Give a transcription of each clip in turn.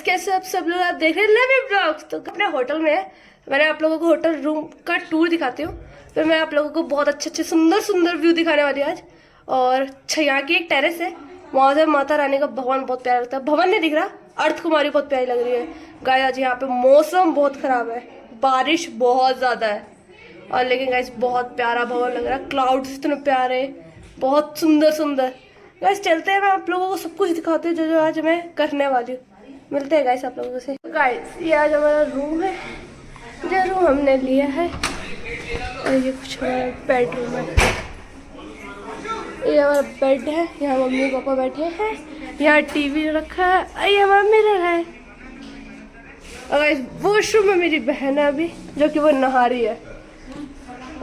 कैसे आप सब लोग, आप देख रहे हैं लवी ब्लॉग्स। तो अपने होटल में है, मैंने आप लोगों को होटल रूम का टूर दिखाती हूँ। फिर मैं आप लोगों को बहुत अच्छे सुंदर सुंदर व्यू दिखाने वाली आज। और यहाँ की एक टेरेस है, वहाँ से माता रानी का भवन बहुत प्यारा लगता है। भवन नहीं दिख रहा, अर्थ कुमारी बहुत प्यारी लग रही है गाइस। आज यहाँ पे मौसम बहुत खराब है, बारिश बहुत ज्यादा है, और लेकिन गाइस बहुत प्यारा भवन लग रहा है। क्लाउड्स इतने प्यारे, बहुत सुंदर सुंदर। गाइस चलते हैं, मैं आप लोगों को सब कुछ दिखाती हूँ जो आज मैं करने वाली हूँ। मिलते हैं गाइस आप लोगों से। गाइस ये आज हमारा रूम है, जो रूम हमने लिया है, और ये कुछ हमारा बेडरूम है। ये हमारा बेड है, यहाँ मम्मी पापा बैठे हैं, यहाँ टीवी रखा है, और ये हमारा मिरर है। और गाइस वॉशरूम में मेरी बहन है अभी, जो कि वो नहा रही है।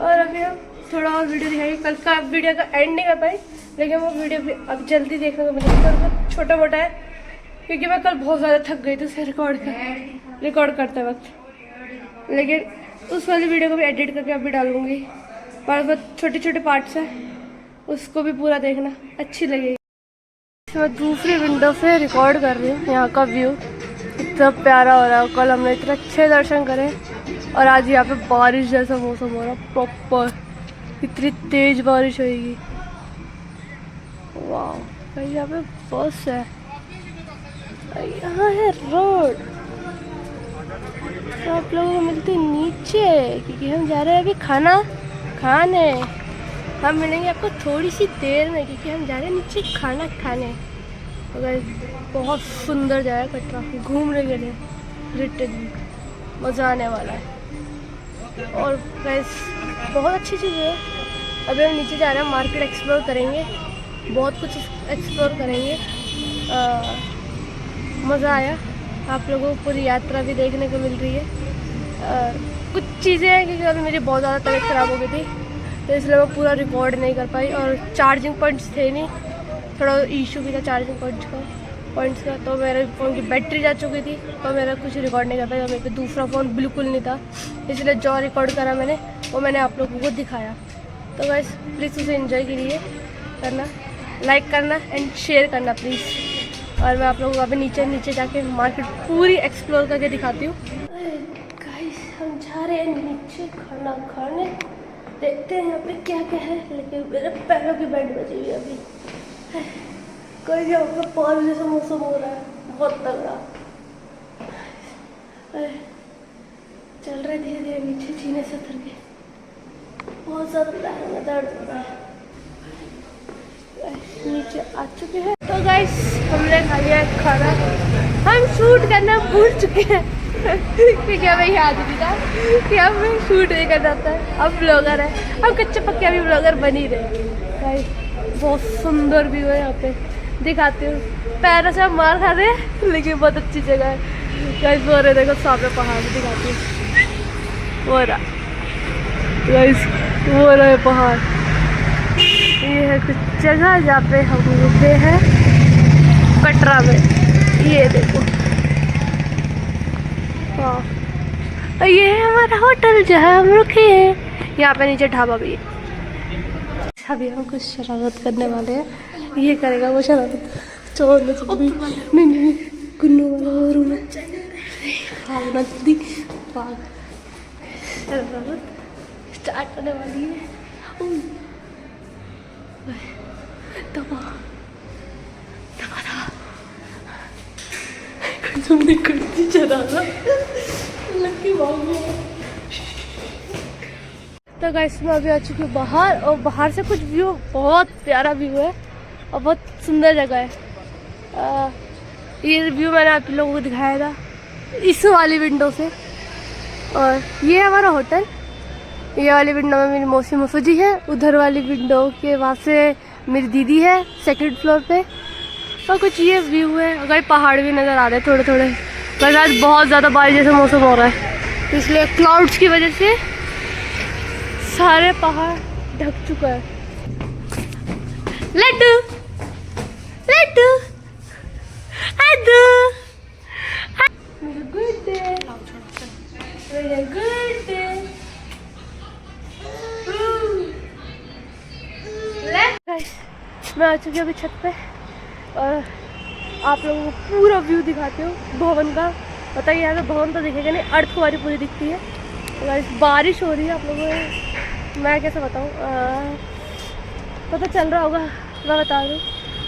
और अभी हम थोड़ा और वीडियो दिखाएंगे। कल का वीडियो का एंड नहीं कर पाई, लेकिन वो वीडियो भी अब जल्दी देखने को मिलेगा। बहुत छोटा मोटा है, क्योंकि मैं कल बहुत ज़्यादा थक गई थी उसे रिकॉर्ड करते वक्त। लेकिन उस वाली वीडियो को भी एडिट करके अभी डालूंगी, पर बहुत छोटे छोटे पार्ट्स हैं, उसको भी पूरा देखना, अच्छी लगेगी। मैं दूसरी विंडो से रिकॉर्ड कर रही हूँ। यहाँ का व्यू इतना प्यारा हो रहा है। कल हमने इतने अच्छे दर्शन करे, और आज यहाँ पे बारिश जैसा मौसम हो रहा है प्रॉपर, इतनी तेज बारिश होगी। वाह, यहाँ पे बस है, यहाँ है रोड। तो आप लोगों को मिलते नीचे, क्योंकि हम जा रहे हैं अभी खाना खाने। हम मिलेंगे आपको थोड़ी सी देर में, क्योंकि हम जा रहे हैं नीचे खाना खाने। तो गाइस बहुत सुंदर जगह है कटरा, घूमने के लिए लिटरली मज़ा आने वाला है। और गाइस बहुत अच्छी चीज़ है। अभी हम नीचे जा रहे हैं, मार्केट एक्सप्लोर करेंगे, बहुत कुछ एक्सप्लोर करेंगे। मज़ा आया, आप लोगों को पूरी यात्रा भी देखने को मिल रही है। कुछ चीज़ें हैं क्योंकि अभी मेरी बहुत ज़्यादा तबीयत ख़राब हो गई थी, तो इसलिए मैं पूरा रिकॉर्ड नहीं कर पाई। और चार्जिंग पॉइंट्स थे नहीं, थोड़ा इशू भी था चार्जिंग पॉइंट्स का। तो मेरे फ़ोन की बैटरी जा चुकी थी, तो मेरा कुछ रिकॉर्ड नहीं कर पाई। और मेरे पे दूसरा फ़ोन बिल्कुल नहीं था, इसलिए जो रिकॉर्ड करा मैंने वो मैंने आप लोगों को दिखाया। तो गाइस प्लीज़ उसे एंजॉय करिए, करना, लाइक करना एंड शेयर करना प्लीज़। और मैं आप लोगों को अभी नीचे जाके मार्केट पूरी एक्सप्लोर करके दिखाती हूँ। गाइस हम जा रहे हैं नीचे खाना खाने, देखते हैं यहाँ पे क्या क्या है। लेकिन मेरे पैरों की बैंड बजी हुई अभी, कोई यहाँ पे पानी जैसा मौसम हो रहा है, बहुत तगड़ा। चल रहे धीरे धीरे नीचे, जीने से उतर के बहुत ज़्यादा पैर में दर्द हो रहा है। नीचे आ चुके हैं। तो गाइस हमने खा लिया खाना, हम शूट करना भूल चुके हैं क्योंकि हमें याद नहीं था कि हमें शूट नहीं करना था। अब ब्लॉगर है, हम कच्चे पक्के अभी ब्लॉगर बन ही रहे। गाइस बहुत सुंदर व्यू है, यहाँ पे दिखाती हूँ। पैरों से हम मार खा रहे हैं, लेकिन बहुत अच्छी जगह है। गाइस वो रहे, देखो सामने पहाड़ दिखाती हूँ, वो रहा गाइस, वो रहे पहाड़। ये है कुछ जगह जहाँ पे हम रुके हैं कटरा में, ये देखो। हाँ, और ये है हमारा होटल जहाँ हम रुके हैं। यहाँ पे नीचे ढाबा भी है। अभी हम कुछ शरारत करने वाले हैं, ये करेगा वो शरारत। चोर नहीं, गुन्नू वाला रूम है, भागना जल्दी भाग। शरारत स्टार्ट होने वाली है। दबा तुमने करती चला लड़की भाग गया। तो गाइस मैं अभी आ चुकी हूँ बाहर, और बाहर से कुछ व्यू, बहुत प्यारा व्यू है और बहुत सुंदर जगह है। ये व्यू मैंने आप लोगों को दिखाया था इस वाली विंडो से। और ये है हमारा होटल। ये वाली विंडो में मेरी मौसी मौसू जी है, उधर वाली विंडो के वहाँ से मेरी दीदी है सेकंड फ्लोर पे। और कुछ ये व्यू है, अगर पहाड़ भी नज़र आ रहे हैं थोड़े थोड़े। बस आज बहुत ज़्यादा बारिश जैसा मौसम हो रहा है, इसलिए क्लाउड्स की वजह से सारे पहाड़ ढक चुका है। लड्डू लड्डू लड्डू, गुड डे गुड डे। मैं आ चुकी हूँ अभी छत पे, और आप लोगों को पूरा व्यू दिखाती हूँ भवन का। पता है यहाँ का भवन तो दिखेगा नहीं, अर्थ हमारी पूरी दिखती है। गाइस बारिश हो रही है, आप लोगों को मैं कैसे बताऊँ, पता चल रहा होगा, मैं बता दूँ,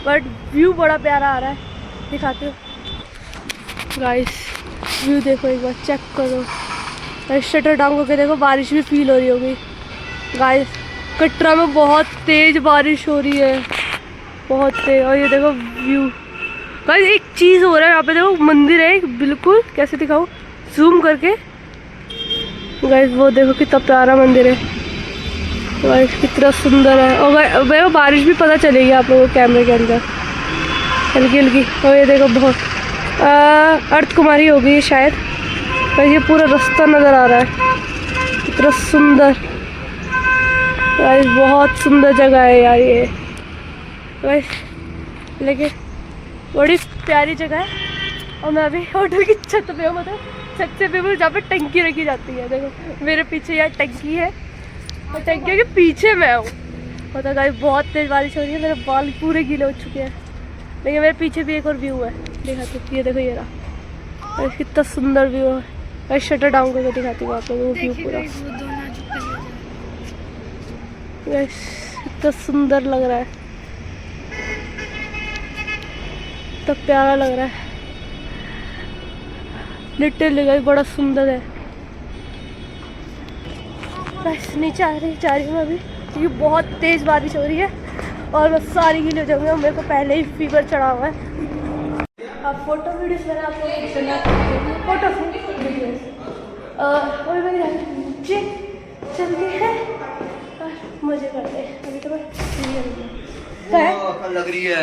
बट व्यू बड़ा प्यारा आ रहा है, दिखाती हूँ। गाइस व्यू देखो एक बार, चेक करो, शटर डाउन करके देखो, बारिश भी फील हो रही होगी। गाइस कटरा में बहुत तेज बारिश हो रही है, बहुत तेज। और ये देखो व्यू। गाइस एक चीज़ हो रहा है यहाँ पे, देखो मंदिर है बिल्कुल, कैसे दिखाऊँ जूम करके। गाइस वो देखो कितना प्यारा मंदिर है, गाइस कितना सुंदर है। और भाई बारिश भी पता चलेगी आप लोगों को कैमरे के अंदर, हल्की हल्की। और ये देखो बहुत अर्थ कुमारी होगी शायद। गाइस ये पूरा रास्ता नज़र आ रहा है, कितना सुंदर। गाइस बहुत सुंदर जगह है यार ये, गाइस लेकिन बड़ी प्यारी जगह है। और मैं अभी होटल की छत पे हूँ, मतलब छत से भी जहाँ पे टंकी रखी जाती है। देखो मेरे पीछे यार टंकी है, और टंकी के पीछे मैं हूँ। मतलब गाइस बहुत तेज़ बारिश हो रही है, मेरे बाल पूरे गीले हो चुके हैं। लेकिन मेरे पीछे भी एक और व्यू है, दिखाती हूँ। ये देखो ये रहा, कितना सुंदर व्यू है। मैं शटर डाउन करके दिखाती हूँ आप लोगों को व्यू पूरा। कितना सुंदर लग रहा है, तो प्यारा लग रहा है, लिटरली गाइस बड़ा सुंदर है। बस नीचे आ रही हूँ अभी, क्योंकि बहुत तेज़ बारिश हो रही है और मैं सारी गीली हो जाऊँगी। मेरे को पहले ही फीवर चढ़ा हुआ है। अब फोटो वीडियोस मैंने आपको फोटो वीडियोस और मेरे नीचे चलते हैं और मजे करते हैं। अभी तो मैं लग रही है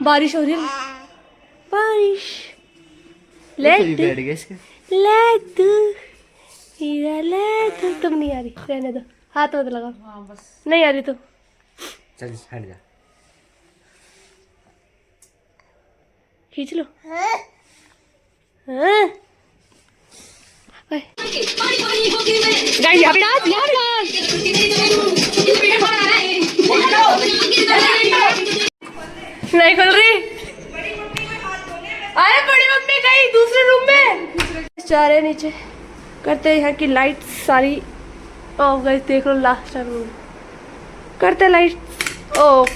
बारिश हो रही है, बारिश तुम नहीं आ रही, रहने दो, हाथ मत लगाओ। नहीं आ रही तो चल हट जा, खींच लो। नहीं खुल रही, अरे बड़ी मम्मी गई दूसरे रूम में। जा रहे नीचे, करते हैं यहाँ की लाइट सारी ऑफ। गाइस देख लो लास्ट रूम, करते लाइट ऑफ,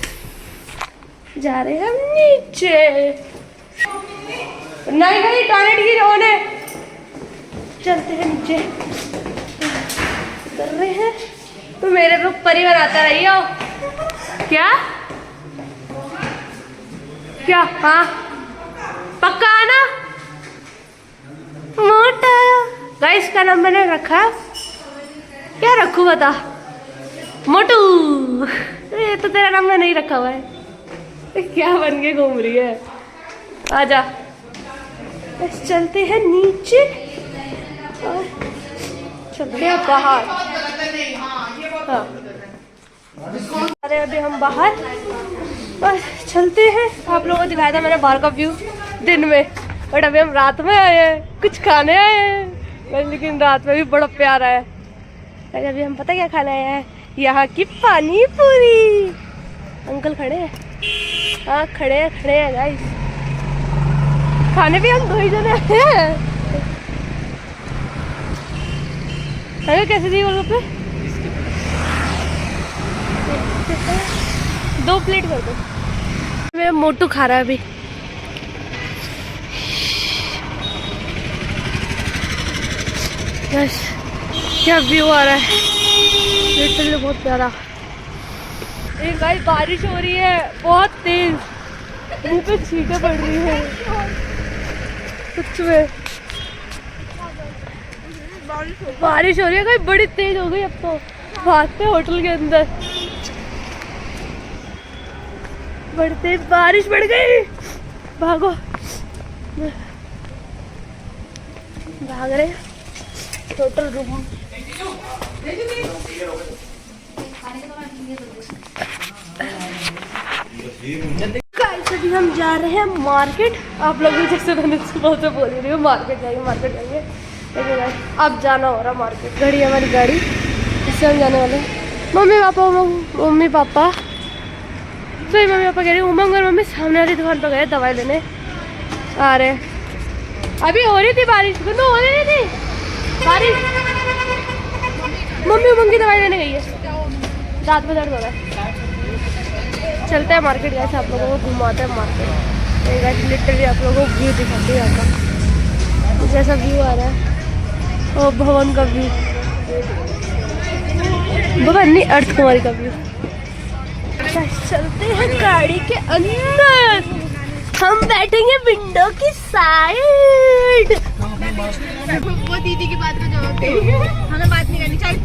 जा रहे हैं हम नीचे। नहीं नहीं टॉयलेट की ऑन है, चलते हैं नीचे, कर रहे हैं। तो मेरे को परिवार आता रही हो क्या क्या? हाँ पक्का आना। मोटा गाइस का नाम मैंने रखा, क्या रखूं बता? मोटू। ये तो तेरा नाम मैं नहीं रखा हुआ है, क्या बन के घूम रही है? आजा बस चलते हैं नीचे और चलते हैं बाहर। हाँ अरे अभी हम बाहर बस चलते हैं। आप लोगों को दिखाया था मैंने बाहर का व्यू दिन में, बट अभी हम रात में आए हैं, कुछ खाने आए हैं, लेकिन रात में भी बड़ा प्यारा है। अभी हम पता क्या खाने आए हैं, यहाँ की पानी पूरी। अंकल खड़े हैं, हाँ खड़े हैं गाइस, खाने भी हम 2 ही जने हैं। कैसे दी गोलगप्पे? 2 प्लेट कर दो। मेरा मोटू खा रहा है अभी। बस क्या व्यू आ रहा है, लिटरली बहुत प्यारा। एक गाइस बारिश हो रही है बहुत तेज, मुंह पे छींटे पड़ रही है सच में। बारिश हो रही है गाइस, बड़ी तेज हो गई। अब तो भागते होटल के अंदर, बड़ी तेज बारिश पड़ गई, भागो। भाग रहे होटल रूम। अभी हम जा रहे हैं मार्केट। आप लोग भी जैसे मैंने सुबह से बोल रही हूँ मार्केट जाएंगे, लेकिन अब जाना हो रहा मार्केट। गाड़ी हमारी गाड़ी, इससे हम जाने वाले हैं। मम्मी पापा तो ये मम्मी पापा कह रहे हैं उमंग और मम्मी सामने वाली दुकान पर गए दवाई लेने आ रहे हैं। अभी हो रही थी बारिश, गुन्नू हो रही थी बारिश। मम्मी उमंग की दवाई लेने गई है, दांत में दर्द हो रहा है। चलते हैं मार्केट, गए आप लोगों को घुमाते हैं मार्केट। लिटरली आप लोगों को व्यू दिखाती है यहाँ का, जैसा व्यू आ रहा है। और भवन का व्यू, भवन नहीं अर्थ कुमारी का व्यू। चलते हैं गाड़ी के अंदर, हम बैठेंगे विंडो की साइड। वो दीदी की बात का जवाब दे, हमें बात नहीं करनी चाहिए।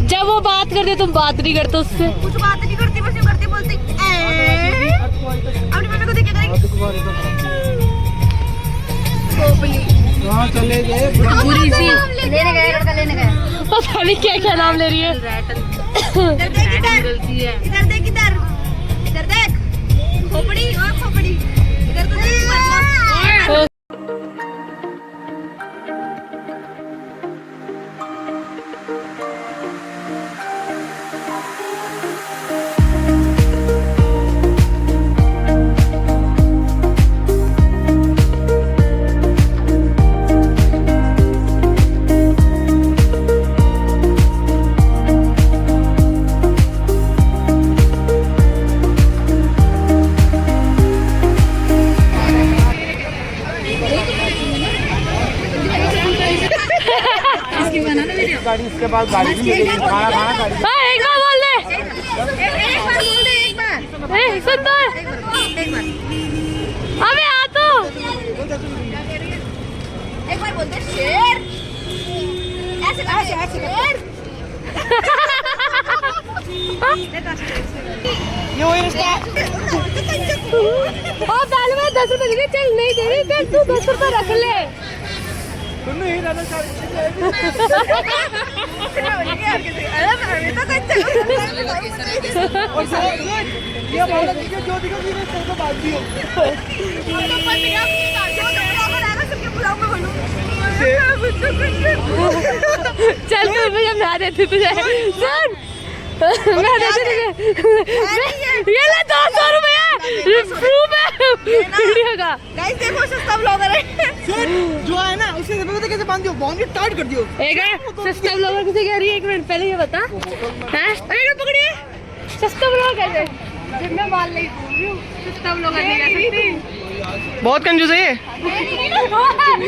जब वो बात करते तुम बात नहीं करते उससे। कुछ बात नहीं करती, बस यूं करती बोलती अपनी मम्मी को देख के करेंगे। वहाँ चले गए पूरी सी लेने गए, लड़का लेने गए। पता नहीं क्या क्या नाम ले रही है। इधर देख, इधर इधर देख, इधर इधर देख, खोपड़ी और खोपड़ी इधर तो देख। गाड़ी, इसके बाद गाड़ी भी मिलेगी, खाना खाना गाड़ी। एक बार बोल दे, एक बार बोल दे, एक बार सुन तो एक बार अबे आ तो। एक बार बोलते शेर, ऐसे शेर। ये वही रिश्ता। और पहले मैं 10 रुपए दिए, चल नहीं दे रही फिर तू 10 रुपए रख ले। सुनो ही रहना चाहिए। ये वाला देखिए, जो दिखा मेरे सर को बात दियो। चल तू भैया मैं देती तुझे, सुन मैं देती तुझे। ये ले 200 रुपया प्रूफ है वीडियो का। गाइस देखो सस्ता ब्लॉगर है। जो है ना उससे पता कैसे बांध दियो, बाउंड्री टाइट कर दियो। एक सस्ता ब्लॉगर किसे कह रही है, एक मिनट पहले ये बता। हैं अरे पकड़िए, सस्ता ब्लॉगर कैसे जिम में माल नहीं घूम रही हूँ, सस्ता ब्लॉगर नहीं कह सकती। बहुत कंजूस है ये,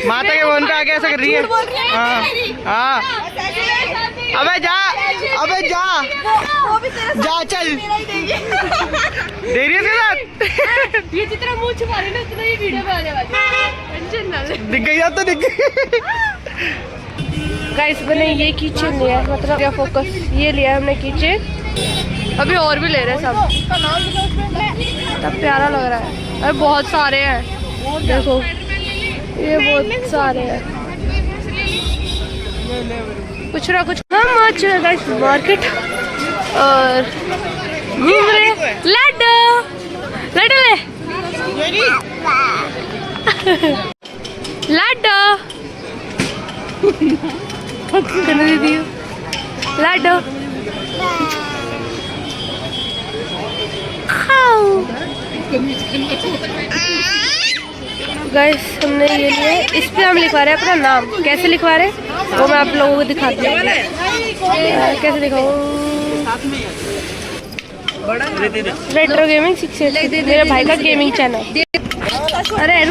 माता के वन पे आके ऐसा कर रही है। हाँ हाँ, अबे जा, अबे जा जा, चल दे रही है इसके साथ। ये जितना मुंह छुपा रही है ना उतना ही वीडियो में आने वाली है, टेंशन ना ले। दिख गई, अब तो दिख गई। गाइस मैंने ये कीचेन लिया है, मतलब क्या फोकस ये लिया है हमने कीचेन। अभी और भी ले रहे हैं सब, तब प्यारा लग रहा है। अरे बहुत सारे हैं, देखो ये बहुत सारे हैं, कुछ ना कुछ। हम आ चुके हैं गाइस मार्केट और घूम रहे हैं। लड्डू लड्डू ले लड्डू दीदी लड्डू खाओ। गाइस हमने ये लिए, इस पे हम लिखवा रहे हैं अपना नाम। कैसे लिखवा रहे हैं वो मैं आप लोगों को दिखाती हूँ। कैसे दिखाऊँ, रेट्रो गेमिंग 680, मेरे भाई का गेमिंग चैनल। अरे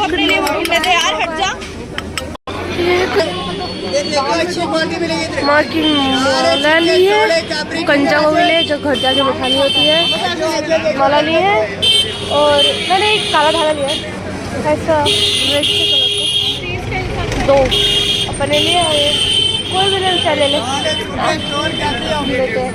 माँ की माला ली है, कंचा को भी ले जो घर जाके मिठानी होती है, माला ली है। और मैंने एक काला धागा लिया है ऐसा रेड से कलर का, 2 अपने लिए और कोई भी ले ले लेते हैं।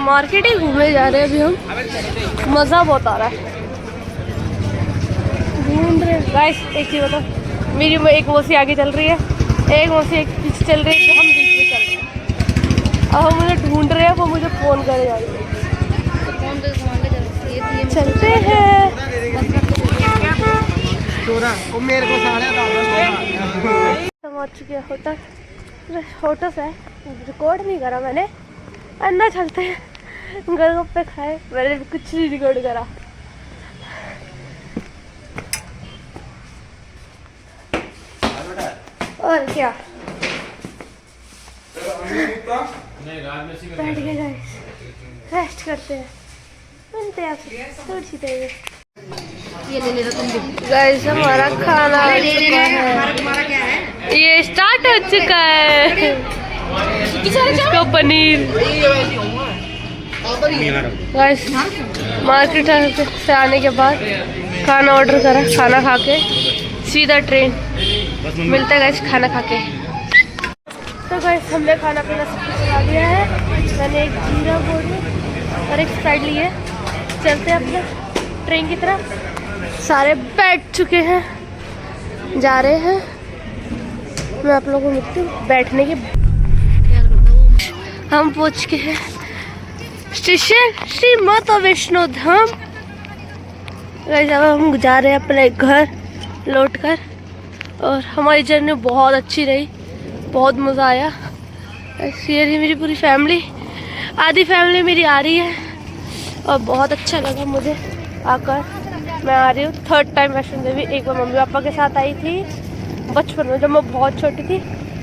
मार्केट ही घूमने जा रहे हैं अभी हम, मज़ा बहुत आ रहा है, घूम रहे। गाइस एक चीज़ बताओ, मेरी एक मौसी आगे चल रही है, एक मौसी एक पीछे चल रही है, जो हम बीच में चल रहे हैं। अब हम मुझे ढूंढ रहे हैं, वो मुझे फ़ोन करे जा रही है। चलते हैं। वो मेरे को साढ़े पहुँच चुके हैं होटल। होटल से रिकॉर्ड नहीं करा मैंने, अंदर चलते हैं, गोलगप्पे खाए, मैंने कुछ नहीं रिकॉर्ड करा। और क्या बैठ गए गाइस, रेस्ट करते हैं, मिलते हैं आपसे थोड़ी सी देर में। ये ले लेना तुम भी। गाइस हमारा खाना आ चुका है, तुम्हारा क्या है? ये स्टार्ट हो चुका है। इसको पनीर गाइस मार्केट से आने के बाद खाना ऑर्डर करा, खाना खा के सीधा ट्रेन मिलता है गाइस खाना खा के। तो गाइस हमने खाना पीना सब कुछ खा लिया है। मैंने एक जीरा बोली और एक स्प्राइट ली है। चलते हैं अपने ट्रेन की तरफ। सारे बैठ चुके हैं, जा रहे हैं। मैं आप लोगों को मिलती हूँ बैठने के। हम पहुँच के हैं स्टेशन श्री माता वैष्णो धाम। गाइस अब हम जा रहे हैं अपने घर लौट कर, और हमारी जर्नी बहुत अच्छी रही, बहुत मज़ा आया। ये रही मेरी पूरी फैमिली, आधी फैमिली मेरी आ रही है, और बहुत अच्छा लगा मुझे आकर। मैं आ रही हूँ थर्ड टाइम वैष्णो देवी। एक बार मम्मी पापा के साथ आई थी बचपन में जब मैं बहुत छोटी थी,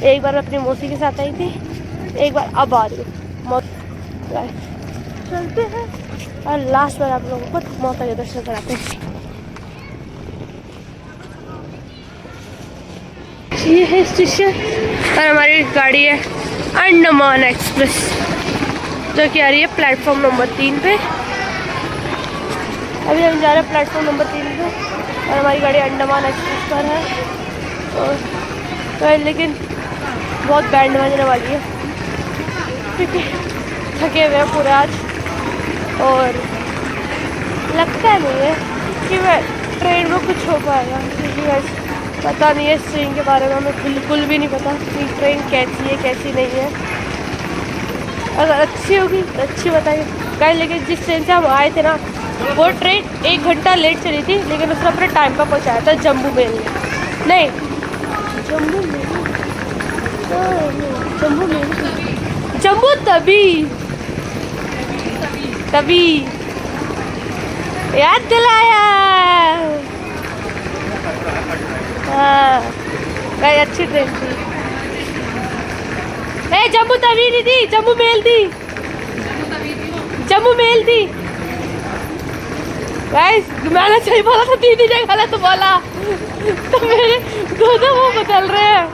एक बार अपनी मौसी के साथ आई थी, एक बार अब आ रही हूँ। चलते हैं और लास्ट बार आप लोगों को माता के दर्शन कराते हैं। ये है स्टेशन, और हमारी गाड़ी है अंडमान एक्सप्रेस, जो कि आ रही है प्लेटफॉर्म नंबर 3 पे। अभी हम जा रहे हैं प्लेटफॉर्म नंबर 3 पे, और हमारी गाड़ी अंडमान एक्सप्रेस पर है। और लेकिन बहुत बैंड बजने वाली है, क्योंकि थके हुए हैं पूरे आज, और लगता नहीं है कि मैं ट्रेन में कुछ हो पाएगा, क्योंकि वैसे पता नहीं है इस ट्रेन के बारे में, हमें बिल्कुल भी नहीं पता कि ट्रेन कैसी है कैसी नहीं है। अगर अच्छी होगी तो अच्छी बताइए गाइस। लेकिन जिस ट्रेन से हम आए थे ना, वो ट्रेन 1 घंटा लेट चली थी, लेकिन उसने अपने टाइम पर पहुंचाया था जम्मू मेल में। नहीं, जम्मू मेल, जम्मू मेल, जम्मू तभी याद दिलाया। हाँ अच्छी ट्रेन थी। जम्मू तवी नहीं थी, जम्मू मेल थी, जम्मू मेल थी। गाइस मैंने सही बोला था, दीदी ने गलत बोला, तो मेरे दोनों वो बदल रहे हैं।